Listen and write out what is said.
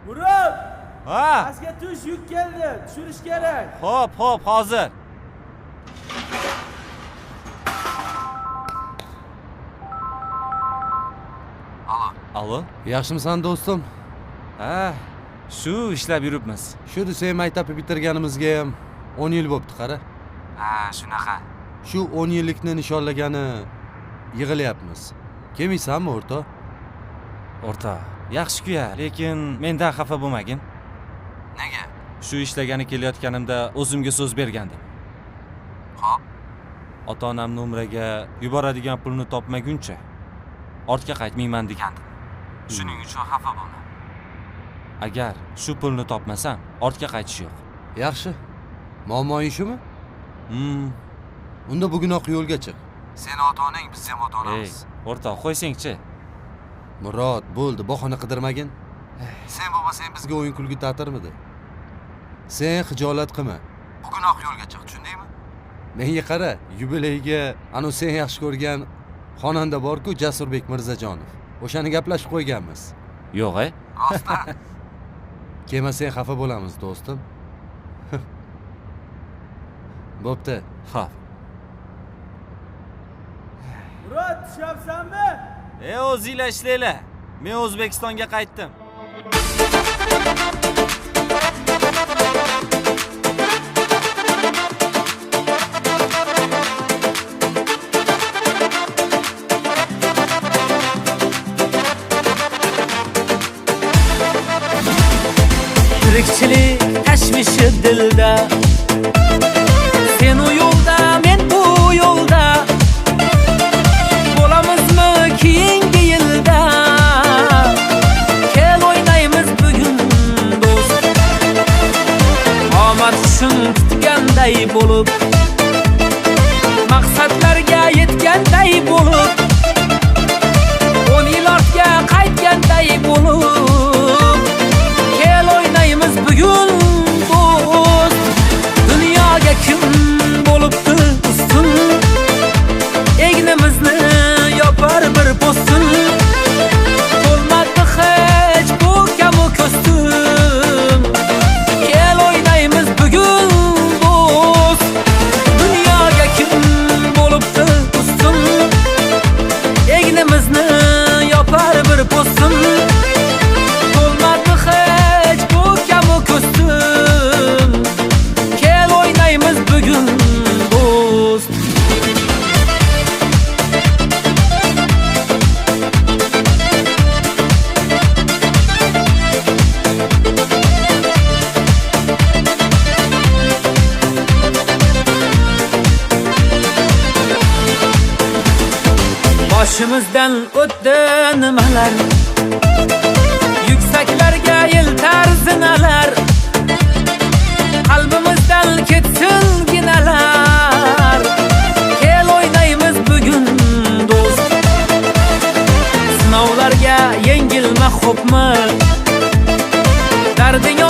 Murat! Ha? Pastga tush, yuk keldi. Tushirish kerak. Hop, hozir. Alo. Yaxshimisan do'stim? Ha, shu ishlab yuribmiz. Shu desang maktabni bitirganimizga ham 10 yil bo'pti, qara. Ha, shunaqa. Shu 10 yillikni nishonlagani yig'ilyapmiz. Kelmaysanmi, o'rta? O'rta, yaxshi-ku-ya, lekin mendan xafa bo'lmagin. Nega? Shu ishlagani kelayotganimda o'zimga so'z bergandim. Xo'p. Ota-onamni umraga yuboradigan pulni topmaguncha ortga qaytmayman degandim. Shuning uchun xafa bo'lma. Agar shu pulni topmasam, ortga qaytish yo'q. Yaxshi. Muammoing shumi? Unda bugunoq yo'lga chiq. Sen ota-onang, biz ham ota-onamiz. O'rtoq, qo'ysang-chi. Murod, bo'ldi, bahona qidirmagin. Sen bo'lmasang bizga o'yin kulgi ta'tirmidi? Sen xijolat qilma. Bugunoq yo'lga chiq, tushundingmi? Menga qara, yubileyga anu sen yaxshi ko'rgan xonanda bor-ku, Jasurbek Mirzajonov. O'shani gaplashib qo'yganmiz. Yo'q-a? Rostdan. Kelmasang xafa bo'lamiz, do'stim. Bo'pti. Xo'p. Murat, tushyapsanmi? O'zinglar ishlanglar. Men O'zbekistonga qaytdim. Tirikchilik tashvishi dilda, sen u yo'lda, men bu yo'lda, bo'lamizmi keyingi yilda? Kel o'ynaymiz bugun do'st, omad shun tutganday bo'lib, maqsadlarga yetganday bo'lib, 10 yil ortga qaytganday bo'lib, kel o'ynaymiz bugun do'st. Dunyoga kim bo'libdi ustun, egnimizni yopar bir po'stin, to'lmadi hech bu kamu ko'stim. Kel o'ynaymiz bugun do'st. Dunyoga kim bo'libdi ustun, egnimizni yopar bir po'stin, to'lmadi hech bu kamu ko'stim. Kel o'ynaymiz bugun do'st. Boshimizdan o'tdi nimalar, yuksaklarga yiltar zinalar, qalbimizdan ketsin ginalar. Kel o'ynaymiz bugun do'st. Sinovlarga yengilma, xo'pmi? Darding